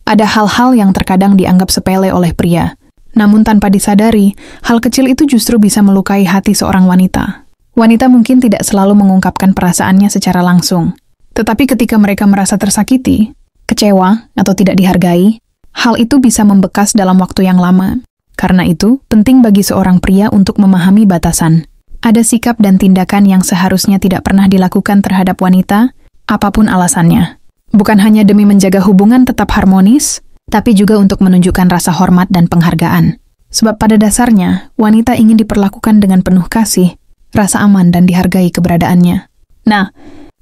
Ada hal-hal yang terkadang dianggap sepele oleh pria. Namun tanpa disadari, hal kecil itu justru bisa melukai hati seorang wanita. Wanita mungkin tidak selalu mengungkapkan perasaannya secara langsung. Tetapi ketika mereka merasa tersakiti, kecewa, atau tidak dihargai, hal itu bisa membekas dalam waktu yang lama. Karena itu, penting bagi seorang pria untuk memahami batasan. Ada sikap dan tindakan yang seharusnya tidak pernah dilakukan terhadap wanita, apapun alasannya. Bukan hanya demi menjaga hubungan tetap harmonis, tapi juga untuk menunjukkan rasa hormat dan penghargaan. Sebab pada dasarnya, wanita ingin diperlakukan dengan penuh kasih, rasa aman dan dihargai keberadaannya. Nah,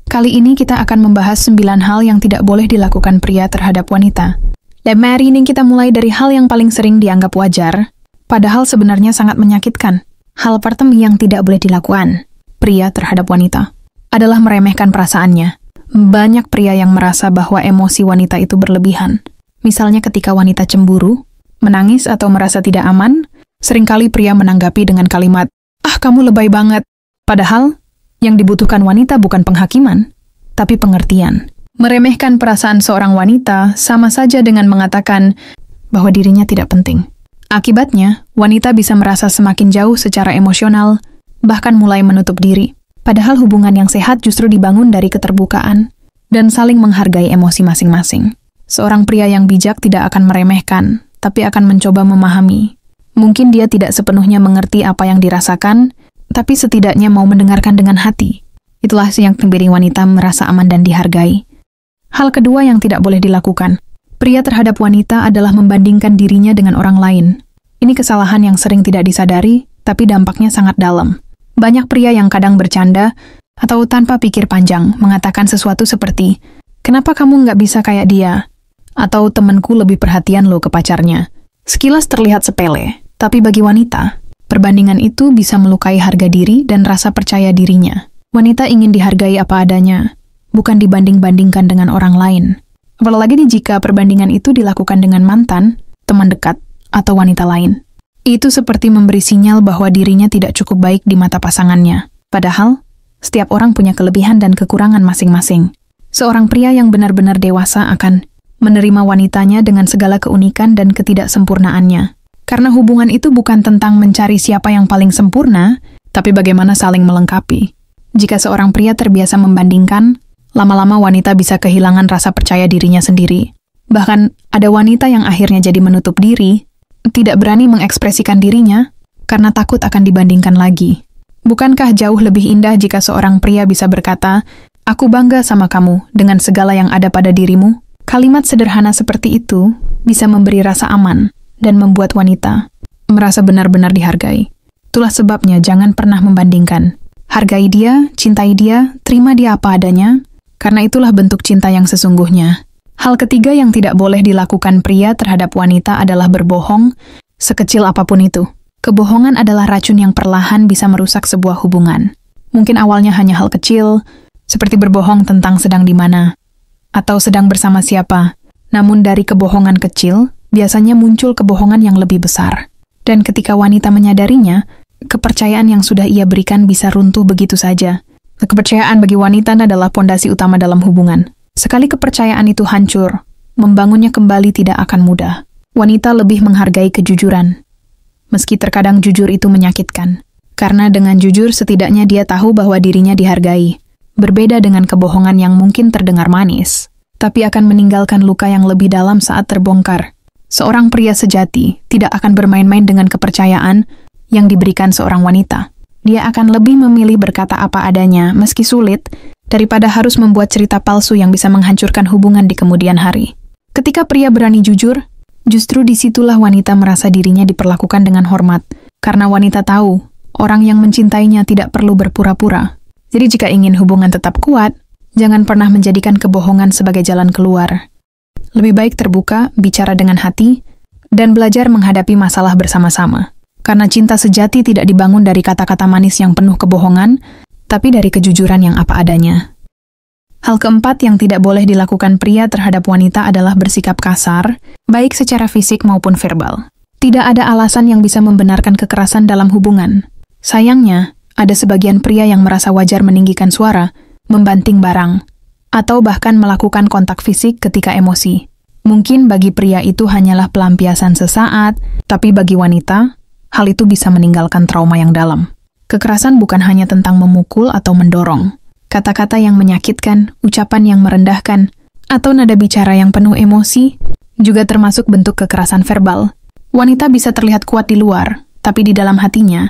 kali ini kita akan membahas 9 hal yang tidak boleh dilakukan pria terhadap wanita. Dan hari ini kita mulai dari hal yang paling sering dianggap wajar, padahal sebenarnya sangat menyakitkan. Hal pertama yang tidak boleh dilakukan pria terhadap wanita adalah meremehkan perasaannya. Banyak pria yang merasa bahwa emosi wanita itu berlebihan. Misalnya ketika wanita cemburu, menangis atau merasa tidak aman, seringkali pria menanggapi dengan kalimat, "Ah, kamu lebay banget." Padahal, yang dibutuhkan wanita bukan penghakiman, tapi pengertian. Meremehkan perasaan seorang wanita sama saja dengan mengatakan bahwa dirinya tidak penting. Akibatnya, wanita bisa merasa semakin jauh secara emosional, bahkan mulai menutup diri. Padahal hubungan yang sehat justru dibangun dari keterbukaan dan saling menghargai emosi masing-masing. Seorang pria yang bijak tidak akan meremehkan, tapi akan mencoba memahami. Mungkin dia tidak sepenuhnya mengerti apa yang dirasakan, tapi setidaknya mau mendengarkan dengan hati. Itulah yang memberi wanita merasa aman dan dihargai. Hal kedua yang tidak boleh dilakukan pria terhadap wanita adalah membandingkan dirinya dengan orang lain. Ini kesalahan yang sering tidak disadari, tapi dampaknya sangat dalam. Banyak pria yang kadang bercanda atau tanpa pikir panjang mengatakan sesuatu seperti, "Kenapa kamu nggak bisa kayak dia?" Atau "Temanku lebih perhatian loh ke pacarnya." Sekilas terlihat sepele, tapi bagi wanita, perbandingan itu bisa melukai harga diri dan rasa percaya dirinya. Wanita ingin dihargai apa adanya, bukan dibanding-bandingkan dengan orang lain. Apalagi jika perbandingan itu dilakukan dengan mantan, teman dekat, atau wanita lain. Itu seperti memberi sinyal bahwa dirinya tidak cukup baik di mata pasangannya. Padahal, setiap orang punya kelebihan dan kekurangan masing-masing. Seorang pria yang benar-benar dewasa akan menerima wanitanya dengan segala keunikan dan ketidaksempurnaannya. Karena hubungan itu bukan tentang mencari siapa yang paling sempurna, tapi bagaimana saling melengkapi. Jika seorang pria terbiasa membandingkan, lama-lama wanita bisa kehilangan rasa percaya dirinya sendiri. Bahkan, ada wanita yang akhirnya jadi menutup diri, tidak berani mengekspresikan dirinya, karena takut akan dibandingkan lagi. Bukankah jauh lebih indah jika seorang pria bisa berkata, "Aku bangga sama kamu dengan segala yang ada pada dirimu"? Kalimat sederhana seperti itu bisa memberi rasa aman dan membuat wanita merasa benar-benar dihargai. Itulah sebabnya jangan pernah membandingkan. Hargai dia, cintai dia, terima dia apa adanya, karena itulah bentuk cinta yang sesungguhnya. Hal ketiga yang tidak boleh dilakukan pria terhadap wanita adalah berbohong, sekecil apapun itu. Kebohongan adalah racun yang perlahan bisa merusak sebuah hubungan. Mungkin awalnya hanya hal kecil, seperti berbohong tentang sedang di mana, atau sedang bersama siapa. Namun dari kebohongan kecil, biasanya muncul kebohongan yang lebih besar. Dan ketika wanita menyadarinya, kepercayaan yang sudah ia berikan bisa runtuh begitu saja. Kepercayaan bagi wanita adalah pondasi utama dalam hubungan. Sekali kepercayaan itu hancur, membangunnya kembali tidak akan mudah. Wanita lebih menghargai kejujuran. Meski terkadang jujur itu menyakitkan. Karena dengan jujur setidaknya dia tahu bahwa dirinya dihargai. Berbeda dengan kebohongan yang mungkin terdengar manis, tapi akan meninggalkan luka yang lebih dalam saat terbongkar. Seorang pria sejati tidak akan bermain-main dengan kepercayaan yang diberikan seorang wanita. Dia akan lebih memilih berkata apa adanya, meski sulit, daripada harus membuat cerita palsu yang bisa menghancurkan hubungan di kemudian hari. Ketika pria berani jujur, justru disitulah wanita merasa dirinya diperlakukan dengan hormat, karena wanita tahu, orang yang mencintainya tidak perlu berpura-pura. Jadi jika ingin hubungan tetap kuat, jangan pernah menjadikan kebohongan sebagai jalan keluar. Lebih baik terbuka, bicara dengan hati, dan belajar menghadapi masalah bersama-sama. Karena cinta sejati tidak dibangun dari kata-kata manis yang penuh kebohongan, tapi dari kejujuran yang apa adanya. Hal keempat yang tidak boleh dilakukan pria terhadap wanita adalah bersikap kasar, baik secara fisik maupun verbal. Tidak ada alasan yang bisa membenarkan kekerasan dalam hubungan. Sayangnya, ada sebagian pria yang merasa wajar meninggikan suara, membanting barang, atau bahkan melakukan kontak fisik ketika emosi. Mungkin bagi pria itu hanyalah pelampiasan sesaat, tapi bagi wanita, hal itu bisa meninggalkan trauma yang dalam. Kekerasan bukan hanya tentang memukul atau mendorong. Kata-kata yang menyakitkan, ucapan yang merendahkan, atau nada bicara yang penuh emosi, juga termasuk bentuk kekerasan verbal. Wanita bisa terlihat kuat di luar, tapi di dalam hatinya,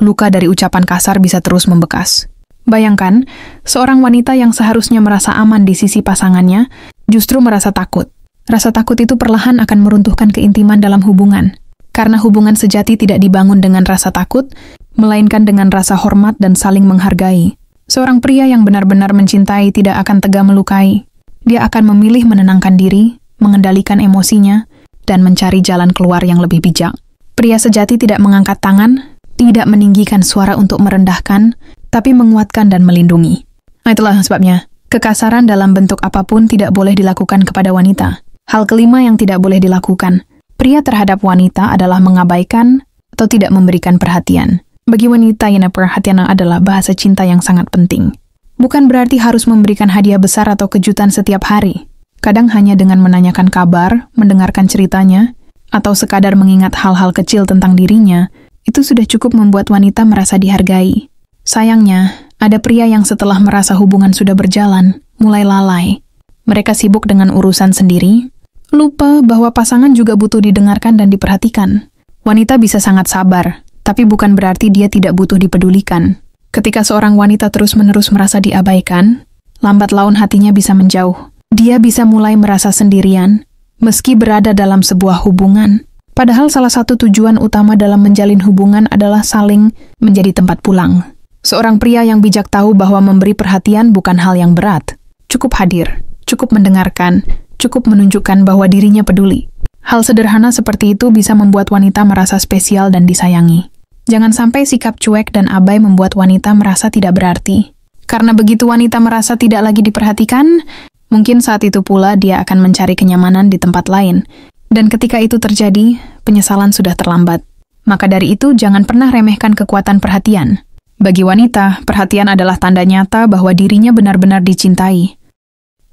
luka dari ucapan kasar bisa terus membekas. Bayangkan, seorang wanita yang seharusnya merasa aman di sisi pasangannya, justru merasa takut. Rasa takut itu perlahan akan meruntuhkan keintiman dalam hubungan. Karena hubungan sejati tidak dibangun dengan rasa takut, melainkan dengan rasa hormat dan saling menghargai. Seorang pria yang benar-benar mencintai tidak akan tega melukai. Dia akan memilih menenangkan diri, mengendalikan emosinya, dan mencari jalan keluar yang lebih bijak. Pria sejati tidak mengangkat tangan, tidak meninggikan suara untuk merendahkan, tapi menguatkan dan melindungi. Itulah sebabnya, kekasaran dalam bentuk apapun tidak boleh dilakukan kepada wanita. Hal kelima yang tidak boleh dilakukan, pria terhadap wanita adalah mengabaikan atau tidak memberikan perhatian. Bagi wanita, perhatian adalah bahasa cinta yang sangat penting. Bukan berarti harus memberikan hadiah besar atau kejutan setiap hari. Kadang hanya dengan menanyakan kabar, mendengarkan ceritanya, atau sekadar mengingat hal-hal kecil tentang dirinya, itu sudah cukup membuat wanita merasa dihargai. Sayangnya, ada pria yang setelah merasa hubungan sudah berjalan, mulai lalai. Mereka sibuk dengan urusan sendiri, lupa bahwa pasangan juga butuh didengarkan dan diperhatikan. Wanita bisa sangat sabar, tapi bukan berarti dia tidak butuh dipedulikan. Ketika seorang wanita terus-menerus merasa diabaikan, lambat laun hatinya bisa menjauh. Dia bisa mulai merasa sendirian, meski berada dalam sebuah hubungan. Padahal salah satu tujuan utama dalam menjalin hubungan adalah saling menjadi tempat pulang. Seorang pria yang bijak tahu bahwa memberi perhatian bukan hal yang berat. Cukup hadir, cukup mendengarkan, cukup menunjukkan bahwa dirinya peduli. Hal sederhana seperti itu bisa membuat wanita merasa spesial dan disayangi. Jangan sampai sikap cuek dan abai membuat wanita merasa tidak berarti. Karena begitu wanita merasa tidak lagi diperhatikan, mungkin saat itu pula dia akan mencari kenyamanan di tempat lain. Dan ketika itu terjadi, penyesalan sudah terlambat. Maka dari itu, jangan pernah remehkan kekuatan perhatian. Bagi wanita, perhatian adalah tanda nyata bahwa dirinya benar-benar dicintai.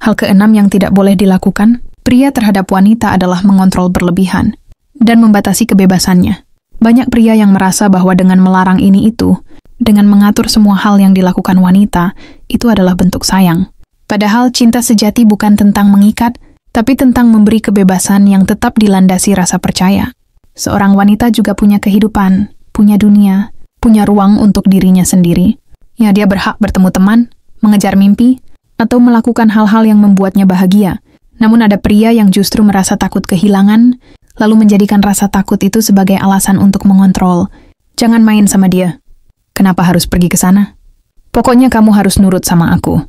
Hal keenam yang tidak boleh dilakukan, pria terhadap wanita adalah mengontrol berlebihan dan membatasi kebebasannya. Banyak pria yang merasa bahwa dengan melarang ini itu, dengan mengatur semua hal yang dilakukan wanita, itu adalah bentuk sayang. Padahal cinta sejati bukan tentang mengikat, tapi tentang memberi kebebasan yang tetap dilandasi rasa percaya. Seorang wanita juga punya kehidupan, punya dunia, punya ruang untuk dirinya sendiri. Ya, dia berhak bertemu teman, mengejar mimpi, atau melakukan hal-hal yang membuatnya bahagia. Namun ada pria yang justru merasa takut kehilangan, lalu menjadikan rasa takut itu sebagai alasan untuk mengontrol. Jangan main sama dia. Kenapa harus pergi ke sana? Pokoknya kamu harus nurut sama aku.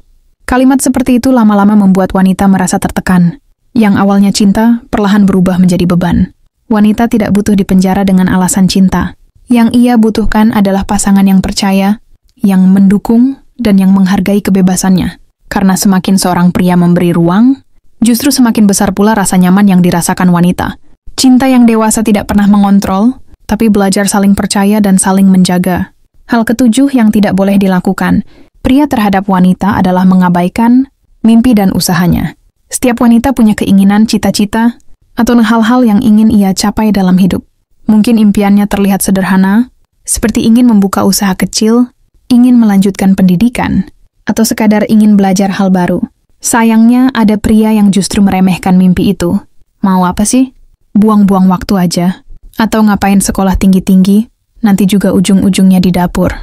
Kalimat seperti itu lama-lama membuat wanita merasa tertekan. Yang awalnya cinta, perlahan berubah menjadi beban. Wanita tidak butuh dipenjara dengan alasan cinta. Yang ia butuhkan adalah pasangan yang percaya, yang mendukung, dan yang menghargai kebebasannya. Karena semakin seorang pria memberi ruang, justru semakin besar pula rasa nyaman yang dirasakan wanita. Cinta yang dewasa tidak pernah mengontrol, tapi belajar saling percaya dan saling menjaga. Hal ketujuh yang tidak boleh dilakukan, pria terhadap wanita adalah mengabaikan mimpi dan usahanya. Setiap wanita punya keinginan, cita-cita, atau hal-hal yang ingin ia capai dalam hidup. Mungkin impiannya terlihat sederhana, seperti ingin membuka usaha kecil, ingin melanjutkan pendidikan, atau sekadar ingin belajar hal baru. Sayangnya, ada pria yang justru meremehkan mimpi itu. Mau apa sih? Buang-buang waktu aja. Atau ngapain sekolah tinggi-tinggi, nanti juga ujung-ujungnya di dapur.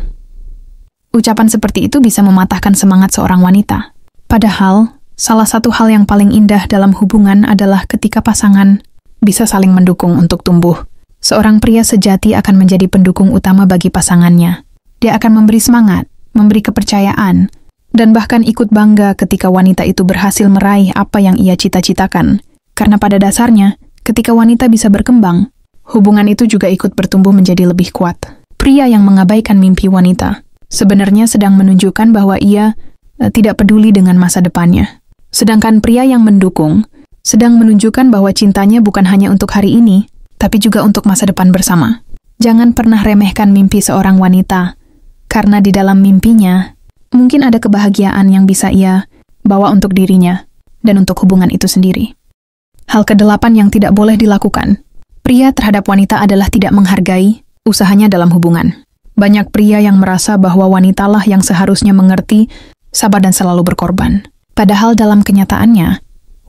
Ucapan seperti itu bisa mematahkan semangat seorang wanita. Padahal, salah satu hal yang paling indah dalam hubungan adalah ketika pasangan bisa saling mendukung untuk tumbuh. Seorang pria sejati akan menjadi pendukung utama bagi pasangannya. Dia akan memberi semangat, memberi kepercayaan, dan bahkan ikut bangga ketika wanita itu berhasil meraih apa yang ia cita-citakan. Karena pada dasarnya, ketika wanita bisa berkembang, hubungan itu juga ikut bertumbuh menjadi lebih kuat. Pria yang mengabaikan mimpi wanita sebenarnya sedang menunjukkan bahwa ia tidak peduli dengan masa depannya. Sedangkan pria yang mendukung sedang menunjukkan bahwa cintanya bukan hanya untuk hari ini, tapi juga untuk masa depan bersama. Jangan pernah remehkan mimpi seorang wanita, karena di dalam mimpinya mungkin ada kebahagiaan yang bisa ia bawa untuk dirinya dan untuk hubungan itu sendiri. Hal kedelapan yang tidak boleh dilakukan. Pria terhadap wanita adalah tidak menghargai usahanya dalam hubungan. Banyak pria yang merasa bahwa wanitalah yang seharusnya mengerti, sabar dan selalu berkorban. Padahal dalam kenyataannya,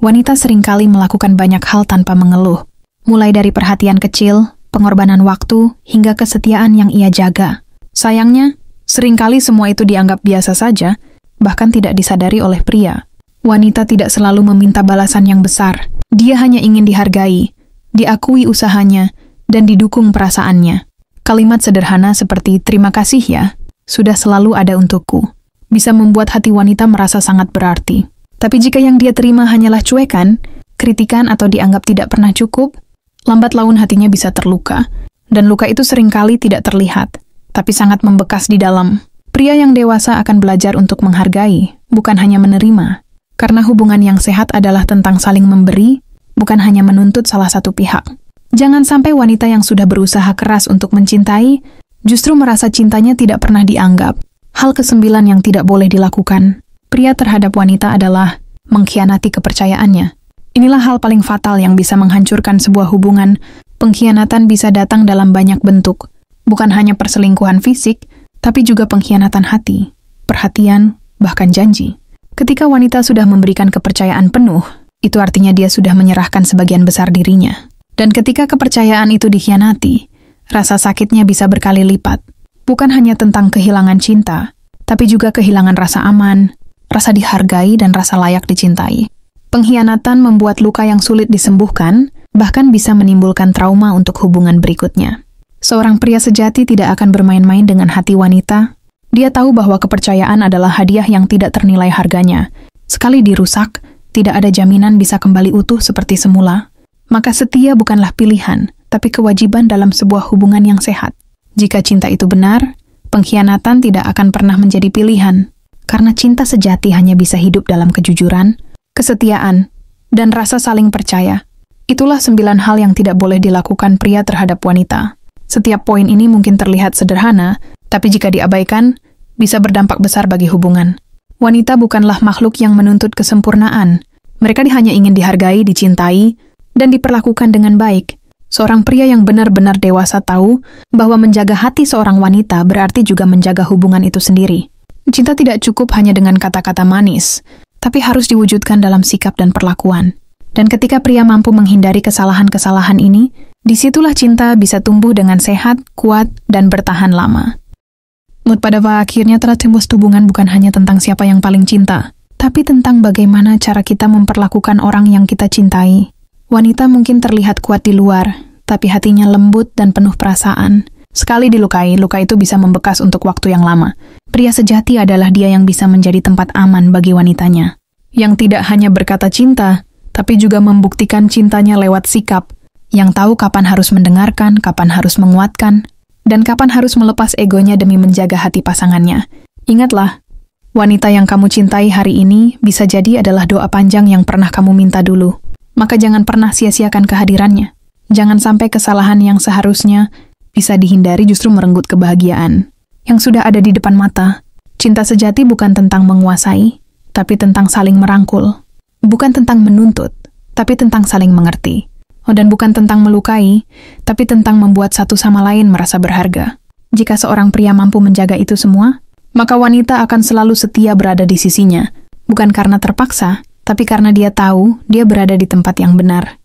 wanita seringkali melakukan banyak hal tanpa mengeluh. Mulai dari perhatian kecil, pengorbanan waktu, hingga kesetiaan yang ia jaga. Sayangnya, seringkali semua itu dianggap biasa saja, bahkan tidak disadari oleh pria. Wanita tidak selalu meminta balasan yang besar. Dia hanya ingin dihargai, diakui usahanya, dan didukung perasaannya. Kalimat sederhana seperti "terima kasih ya" sudah selalu ada untukku, bisa membuat hati wanita merasa sangat berarti. Tapi jika yang dia terima hanyalah cuekan, kritikan atau dianggap tidak pernah cukup, lambat laun hatinya bisa terluka. Dan luka itu seringkali tidak terlihat, tapi sangat membekas di dalam. Pria yang dewasa akan belajar untuk menghargai, bukan hanya menerima. Karena hubungan yang sehat adalah tentang saling memberi, bukan hanya menuntut salah satu pihak. Jangan sampai wanita yang sudah berusaha keras untuk mencintai, justru merasa cintanya tidak pernah dianggap. Hal kesembilan yang tidak boleh dilakukan pria terhadap wanita adalah mengkhianati kepercayaannya. Inilah hal paling fatal yang bisa menghancurkan sebuah hubungan. Pengkhianatan bisa datang dalam banyak bentuk, bukan hanya perselingkuhan fisik, tapi juga pengkhianatan hati, perhatian, bahkan janji. Ketika wanita sudah memberikan kepercayaan penuh, itu artinya dia sudah menyerahkan sebagian besar dirinya. Dan ketika kepercayaan itu dikhianati, rasa sakitnya bisa berkali lipat. Bukan hanya tentang kehilangan cinta, tapi juga kehilangan rasa aman, rasa dihargai, dan rasa layak dicintai. Pengkhianatan membuat luka yang sulit disembuhkan, bahkan bisa menimbulkan trauma untuk hubungan berikutnya. Seorang pria sejati tidak akan bermain-main dengan hati wanita. Dia tahu bahwa kepercayaan adalah hadiah yang tidak ternilai harganya. Sekali dirusak, tidak ada jaminan bisa kembali utuh seperti semula. Maka setia bukanlah pilihan, tapi kewajiban dalam sebuah hubungan yang sehat. Jika cinta itu benar, pengkhianatan tidak akan pernah menjadi pilihan. Karena cinta sejati hanya bisa hidup dalam kejujuran, kesetiaan, dan rasa saling percaya. Itulah 9 hal yang tidak boleh dilakukan pria terhadap wanita. Setiap poin ini mungkin terlihat sederhana, tapi jika diabaikan, bisa berdampak besar bagi hubungan. Wanita bukanlah makhluk yang menuntut kesempurnaan. Mereka hanya ingin dihargai, dicintai, dan diperlakukan dengan baik. Seorang pria yang benar-benar dewasa tahu bahwa menjaga hati seorang wanita berarti juga menjaga hubungan itu sendiri. Cinta tidak cukup hanya dengan kata-kata manis, tapi harus diwujudkan dalam sikap dan perlakuan. Dan ketika pria mampu menghindari kesalahan-kesalahan ini, disitulah cinta bisa tumbuh dengan sehat, kuat, dan bertahan lama. Pada akhirnya tertimbus hubungan bukan hanya tentang siapa yang paling cinta, tapi tentang bagaimana cara kita memperlakukan orang yang kita cintai. Wanita mungkin terlihat kuat di luar, tapi hatinya lembut dan penuh perasaan. Sekali dilukai, luka itu bisa membekas untuk waktu yang lama. Pria sejati adalah dia yang bisa menjadi tempat aman bagi wanitanya. Yang tidak hanya berkata cinta, tapi juga membuktikan cintanya lewat sikap. Yang tahu kapan harus mendengarkan, kapan harus menguatkan, dan kapan harus melepas egonya demi menjaga hati pasangannya. Ingatlah, wanita yang kamu cintai hari ini bisa jadi adalah doa panjang yang pernah kamu minta dulu. Maka jangan pernah sia-siakan kehadirannya. Jangan sampai kesalahan yang seharusnya bisa dihindari justru merenggut kebahagiaan yang sudah ada di depan mata. Cinta sejati bukan tentang menguasai, tapi tentang saling merangkul. Bukan tentang menuntut, tapi tentang saling mengerti. Dan bukan tentang melukai, tapi tentang membuat satu sama lain merasa berharga. Jika seorang pria mampu menjaga itu semua, maka wanita akan selalu setia berada di sisinya. Bukan karena terpaksa, tapi karena dia tahu dia berada di tempat yang benar.